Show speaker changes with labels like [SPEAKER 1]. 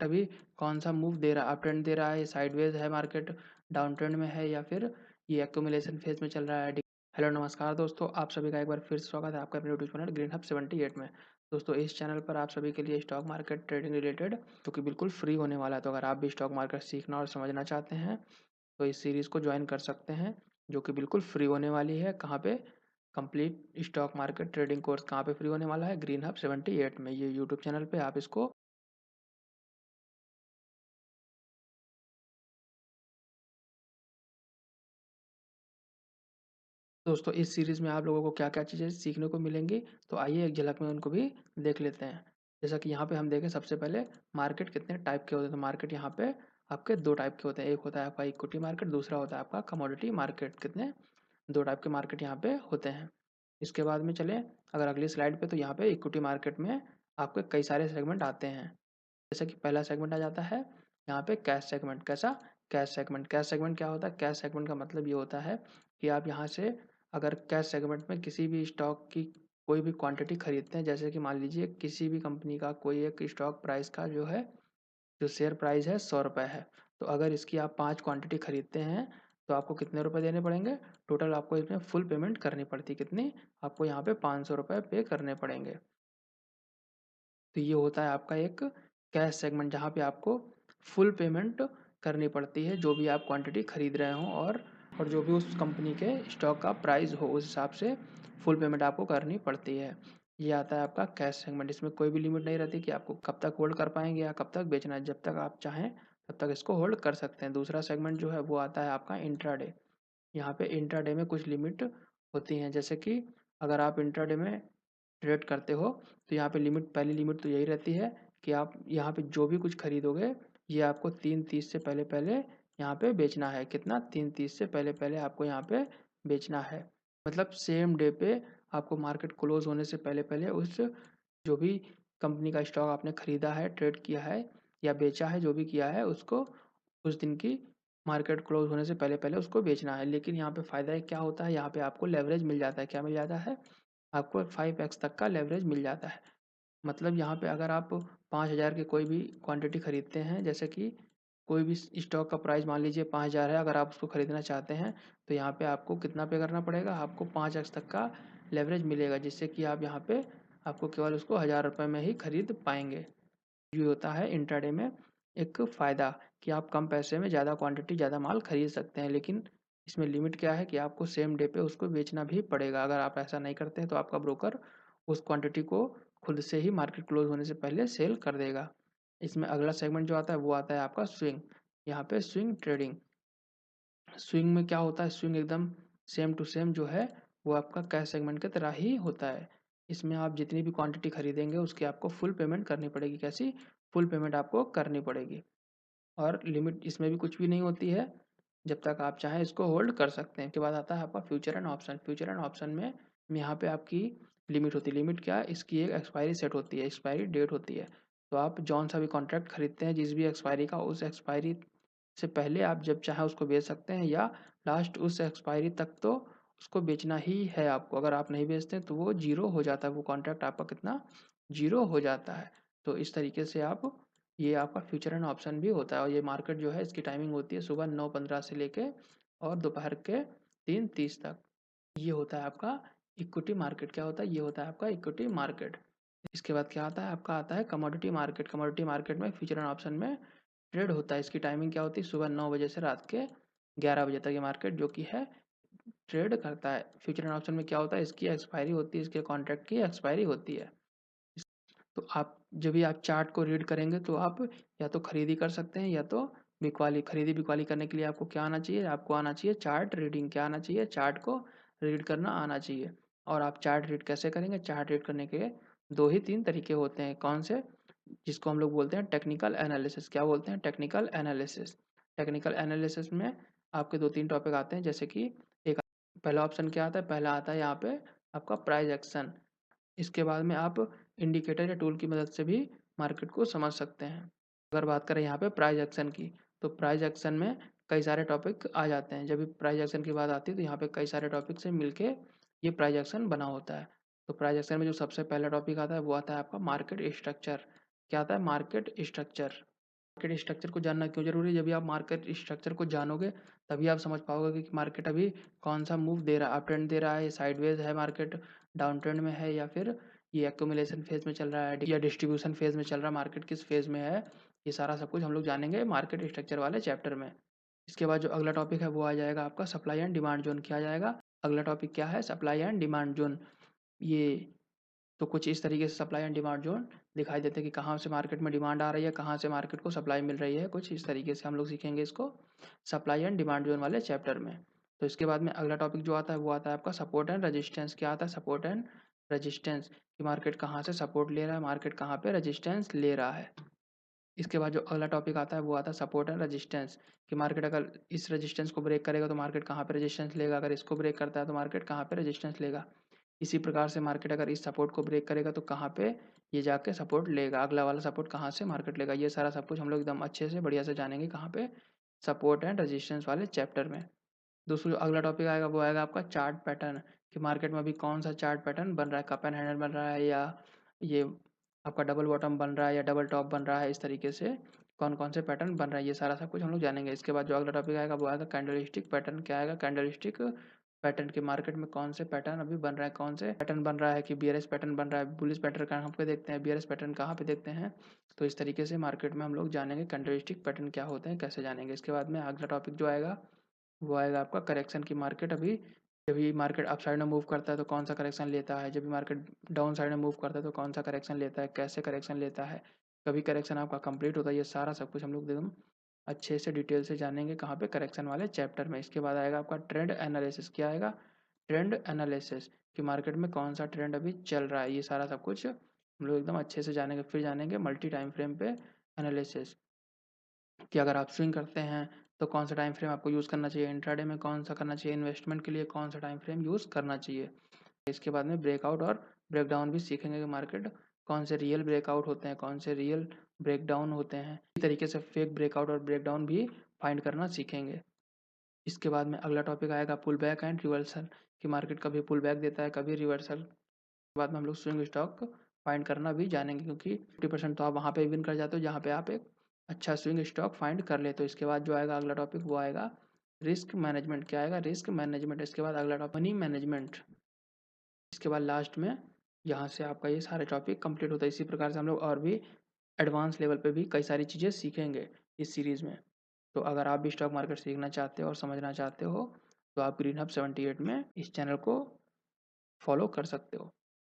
[SPEAKER 1] अभी कौन सा मूव दे रहा है, अप ट्रेंड दे रहा है, साइडवेज है मार्केट, डाउन ट्रेंड में है, या फिर ये एक्यूमुलेशन फेज में चल रहा है। हेलो नमस्कार दोस्तों, आप सभी का एक बार फिर से स्वागत है आपका अपने यूट्यूब चैनल ग्रीन हब 78 में। दोस्तों इस चैनल पर आप सभी के लिए स्टॉक मार्केट ट्रेडिंग रिलेटेड जो कि बिल्कुल फ्री होने वाला है। तो अगर आप भी स्टॉक मार्केट सीखना और समझना चाहते हैं तो इस सीरीज़ को ज्वाइन कर सकते हैं, जो कि बिल्कुल फ्री होने वाली है। कहाँ पे? Complete stock market trading course कहाँ पे फ्री होने वाला है? ग्रीन हब 78 में। ये यूट्यूब चैनल पे आप इसको दोस्तों इस सीरीज़ में आप लोगों को क्या-क्या चीज़ें सीखने को मिलेंगी, तो आइए एक झलक में उनको भी देख लेते हैं। जैसा कि यहाँ पे हम देखें, सबसे पहले मार्केट कितने टाइप के होते हैं। तो मार्केट यहाँ पे आपके 2 टाइप के होते हैं। एक होता है आपका इक्विटी मार्केट, दूसरा होता है आपका कमोडिटी मार्केट। कितने? 2 टाइप के मार्केट यहाँ पे होते हैं। इसके बाद में चलें अगर अगली स्लाइड पे, तो यहाँ पे इक्विटी मार्केट में आपके कई सारे सेगमेंट आते हैं। जैसे कि पहला सेगमेंट आ जाता है यहाँ पे कैश सेगमेंट। कैसा? Cash segment. कैश सेगमेंट क्या होता है? कैश सेगमेंट का मतलब ये होता है कि आप यहाँ से अगर कैश सेगमेंट में किसी भी स्टॉक की कोई भी क्वांटिटी खरीदते हैं, जैसे कि मान लीजिए किसी भी कंपनी का कोई एक स्टॉक प्राइस का जो है, जो शेयर प्राइस है 100 रुपये है। तो अगर इसकी आप 5 क्वांटिटी खरीदते हैं तो आपको कितने रुपए देने पड़ेंगे? टोटल आपको इसमें फुल पेमेंट करनी पड़ती है। कितनी? आपको यहाँ पे 500 रुपये पे करने पड़ेंगे। तो ये होता है आपका एक कैश सेगमेंट, जहाँ पे आपको फुल पेमेंट करनी पड़ती है, जो भी आप क्वांटिटी खरीद रहे हो, और जो भी उस कंपनी के स्टॉक का प्राइस हो उस हिसाब से फुल पेमेंट आपको करनी पड़ती है। ये आता है आपका कैश सेगमेंट। इसमें कोई भी लिमिट नहीं रहती कि आपको कब तक होल्ड कर पाएंगे या कब तक बेचना है। जब तक आप चाहें तब तक इसको होल्ड कर सकते हैं। दूसरा सेगमेंट जो है वो आता है आपका इंट्राडे। यहाँ पे इंट्राडे में कुछ लिमिट होती हैं, जैसे कि अगर आप इंट्राडे में ट्रेड करते हो तो यहाँ पे लिमिट, पहली लिमिट तो यही रहती है कि आप यहाँ पे जो भी कुछ खरीदोगे ये आपको 3:30 से पहले पहले यहाँ पे बेचना है। कितना? 3:30 से पहले पहले आपको यहाँ पे बेचना है। मतलब सेम डे पे आपको मार्केट क्लोज होने से पहले पहले उस जो भी कंपनी का स्टॉक आपने खरीदा है, ट्रेड किया है या बेचा है, जो भी किया है, उसको उस दिन की मार्केट क्लोज होने से पहले पहले उसको बेचना है। लेकिन यहाँ पे फ़ायदा क्या होता है, यहाँ पे आपको लेवरेज मिल जाता है। क्या मिल जाता है? आपको 5x तक का लेवरेज मिल जाता है। मतलब यहाँ पे अगर आप 5,000 की कोई भी क्वांटिटी खरीदते हैं, जैसे कि कोई भी स्टॉक का प्राइस मान लीजिए 5,000 है, अगर आप उसको खरीदना चाहते हैं तो यहाँ पे आपको कितना पे करना पड़ेगा? आपको 5x तक का लेवरेज मिलेगा, जिससे कि आप यहाँ पे आपको केवल उसको 1,000 रुपये में ही खरीद पाएंगे। ये होता है इंट्राडे में एक फ़ायदा कि आप कम पैसे में ज़्यादा क्वांटिटी, ज़्यादा माल खरीद सकते हैं। लेकिन इसमें लिमिट क्या है कि आपको सेम डे पे उसको बेचना भी पड़ेगा। अगर आप ऐसा नहीं करते हैं तो आपका ब्रोकर उस क्वांटिटी को खुद से ही मार्केट क्लोज होने से पहले सेल कर देगा। इसमें अगला सेगमेंट जो आता है वो आता है आपका स्विंग। यहाँ पे स्विंग ट्रेडिंग। स्विंग में क्या होता है? स्विंग एकदम सेम टू सेम जो है वो आपका कैश सेगमेंट की तरह ही होता है। इसमें आप जितनी भी क्वांटिटी खरीदेंगे उसकी आपको फुल पेमेंट करनी पड़ेगी। कैसी? फुल पेमेंट आपको करनी पड़ेगी। और लिमिट इसमें भी कुछ भी नहीं होती है, जब तक आप चाहें इसको होल्ड कर सकते हैं। उसके बाद आता है आपका future and option. Future and option में यहाँ पे आपकी लिमिट होती है। लिमिट क्या है? इसकी एक एक्सपायरी सेट होती है, एक्सपायरी डेट होती है। तो आप जौन सा भी कॉन्ट्रैक्ट खरीदते हैं जिस भी एक्सपायरी का, उस एक्सपायरी से पहले आप जब चाहें उसको बेच सकते हैं, या लास्ट उस एक्सपायरी तक तो उसको बेचना ही है आपको। अगर आप नहीं बेचते हैं तो वो जीरो हो जाता है, वो कॉन्ट्रैक्ट आपका कितना? जीरो हो जाता है। तो इस तरीके से आप, ये आपका फ्यूचर एंड ऑप्शन भी होता है। और ये मार्केट जो है इसकी टाइमिंग होती है सुबह 9:15 से लेके और दोपहर के 3:30 तक। ये होता है आपका इक्विटी मार्केट। क्या होता है? ये होता है आपका इक्विटी मार्केट। इसके बाद क्या आता है? आपका आता है कमोडिटी मार्केट। कमोडिटी मार्केट में फ्यूचर एंड ऑप्शन में ट्रेड होता है। इसकी टाइमिंग क्या होती है? सुबह 9 बजे से रात के 11 बजे तक ये मार्केट जो कि है ट्रेड करता है। फ्यूचर एंड ऑप्शन में क्या होता है? इसकी एक्सपायरी होती है, इसके कॉन्ट्रैक्ट की एक्सपायरी होती है। तो आप जब भी आप चार्ट को रीड करेंगे तो आप या तो खरीदी कर सकते हैं या तो बिकवाली। खरीदी बिकवाली करने के लिए आपको क्या आना चाहिए? आपको आना चाहिए चार्ट रीडिंग। क्या आना चाहिए? चार्ट को रीड करना आना चाहिए। और आप चार्ट रीड कैसे करेंगे? चार्ट रीड करने के 2 ही 3 तरीके होते हैं। कौन से? जिसको हम लोग बोलते हैं टेक्निकल एनालिसिस। क्या बोलते हैं? Technical analysis. टेक्निकल एनालिसिस में आपके 2-3 टॉपिक आते हैं, जैसे कि एक पहला ऑप्शन क्या आता है? पहला आता है यहाँ पे आपका प्राइस एक्शन। इसके बाद में आप इंडिकेटर या टूल की मदद से भी मार्केट को समझ सकते हैं। अगर बात करें यहाँ पे प्राइस एक्शन की, तो प्राइस एक्शन में कई सारे टॉपिक आ जाते हैं। जब भी प्राइस एक्शन की बात आती है तो यहाँ पे कई सारे टॉपिक से मिलके ये प्राइस एक्शन बना होता है। तो प्राइस एक्शन में जो सबसे पहला टॉपिक आता है वो आता है आपका मार्केट स्ट्रक्चर। क्या आता है? Market structure. मार्केट स्ट्रक्चर को जानना क्यों ज़रूरी है? जब भी आप मार्केट स्ट्रक्चर को जानोगे तभी आप समझ पाओगे कि मार्केट अभी कौन-सा मूव दे रहा है, अप ट्रेंड दे रहा है, साइडवेज है मार्केट, डाउन ट्रेंड में है या फिर ये एक्यूमुलेशन फेज़ में चल रहा है या डिस्ट्रीब्यूशन फेज़ में चल रहा है, मार्केट किस फेज़ में है, ये सारा सब कुछ हम लोग जानेंगे मार्केट स्ट्रक्चर वाले चैप्टर में। इसके बाद जो अगला टॉपिक है वो आ जाएगा आपका सप्लाई एंड डिमांड ज़ोन। क्या आ जाएगा? अगला टॉपिक क्या है? Supply and demand zone. ये तो कुछ इस तरीके से सप्लाई एंड डिमांड ज़ोन दिखाई देते हैं कि कहाँ से मार्केट में डिमांड आ रही है, कहाँ से मार्केट को सप्लाई मिल रही है, कुछ इस तरीके से हम लोग सीखेंगे इसको सप्लाई एंड डिमांड ज़ोन वाले चैप्टर में। तो इसके बाद में अगला टॉपिक जो आता है वो आता है आपका सपोर्ट एंड रेजिस्टेंस। क्या आता है? सपोर्ट एंड रेजिस्टेंस कि मार्केट कहाँ से सपोर्ट ले रहा है, मार्केट कहाँ पे रेजिस्टेंस ले रहा है। इसके बाद जो अगला टॉपिक आता है वो आता है सपोर्ट एंड रेजिस्टेंस कि मार्केट अगर इस रेजिस्टेंस को ब्रेक करेगा तो मार्केट कहाँ पे रेजिस्टेंस लेगा, अगर इसको ब्रेक करता है तो मार्केट कहाँ पे रेजिस्टेंस लेगा। इसी प्रकार से मार्केट अगर इस सपोर्ट को ब्रेक करेगा तो कहाँ पे ये जाके सपोर्ट लेगा, अगला वाला सपोर्ट कहाँ से मार्केट लेगा। ये सारा सब कुछ हम लोग एकदम अच्छे से बढ़िया से जानेंगे कहाँ पे सपोर्ट एंड रेजिस्टेंस वाले चैप्टर में। दोस्तों जो अगला टॉपिक आएगा वो आएगा आपका चार्ट पैटर्न कि मार्केट में अभी कौन सा चार्ट पैटर्न बन रहा है, कप एंड हैंडल बन रहा है या ये आपका डबल बॉटम बन रहा है या डबल टॉप बन रहा है, इस तरीके से कौन कौन से पैटर्न बन रहा है ये सारा सब कुछ हम लोग जानेंगे। इसके बाद जो अगला टॉपिक आएगा वो आएगा कैंडलस्टिक पैटर्न। क्या आएगा? कैंडलस्टिक पैटर्न के मार्केट में कौन से पैटर्न अभी बन रहा है, कौन से पैटर्न बन रहा है कि बियरिश पैटर्न बन रहा है, बुलिश पैटर्न कहाँ पे देखते हैं, बियरिश पैटर्न कहाँ पे देखते हैं। तो इस तरीके से मार्केट में हम लोग जानेंगे कैंडलस्टिक पैटर्न क्या होते हैं, कैसे जानेंगे। इसके बाद में अगला टॉपिक जो आएगा वो आएगा आपका करेक्शन की मार्केट अभी जब भी मार्केट अप साइड में मूव करता है तो कौन सा करेक्शन लेता है, जब भी मार्केट डाउन साइड में मूव करता है तो कौन सा करेक्शन लेता है, कैसे करेक्शन लेता है, कभी करेक्शन आपका कंप्लीट होता है, ये सारा सब कुछ हम लोग एकदम अच्छे से डिटेल से जानेंगे कहाँ पे करेक्शन वाले चैप्टर में। इसके बाद आएगा आपका ट्रेंड एनालिसिस। क्या आएगा? ट्रेंड एनालिसिस कि मार्केट में कौन सा ट्रेंड अभी चल रहा है, ये सारा सब कुछ हम लोग एकदम अच्छे से जानेंगे। फिर जानेंगे मल्टी टाइम फ्रेम पे एनालिसिस कि अगर आप स्विंग करते हैं तो कौन सा टाइम फ्रेम आपको यूज़ करना चाहिए, इंट्राडे में कौन सा करना चाहिए, इन्वेस्टमेंट के लिए कौन सा टाइम फ्रेम यूज़ करना चाहिए। इसके बाद में ब्रेकआउट और ब्रेकडाउन भी सीखेंगे कि मार्केट कौन से रियल ब्रेकआउट होते हैं, कौन से रियल ब्रेकडाउन होते हैं। इसी तरीके से फेक ब्रेकआउट और ब्रेकडाउन भी फाइंड करना सीखेंगे। इसके बाद में अगला टॉपिक आएगा पुल बैक एंड रिवर्सल कि मार्केट कभी पुल बैक देता है, कभी रिवर्सल। बाद में हम लोग स्विंग स्टॉक फाइंड करना भी जानेंगे क्योंकि 50% तो आप वहाँ पे विन कर जाते हो जहाँ पे आप एक अच्छा स्विंग स्टॉक फाइंड कर लेते हो। इसके बाद जो आएगा अगला टॉपिक वो आएगा रिस्क मैनेजमेंट। क्या आएगा? Risk management. इसके बाद अगला टॉपिक मनी मैनेजमेंट। इसके बाद लास्ट में यहाँ से आपका ये सारे टॉपिक कंप्लीट होता है। इसी प्रकार से हम लोग और भी एडवांस लेवल पे भी कई सारी चीज़ें सीखेंगे इस सीरीज़ में। तो अगर आप भी स्टॉक मार्केट सीखना चाहते हो और समझना चाहते हो तो आप ग्रीन हब 78 में इस चैनल को फॉलो कर सकते हो।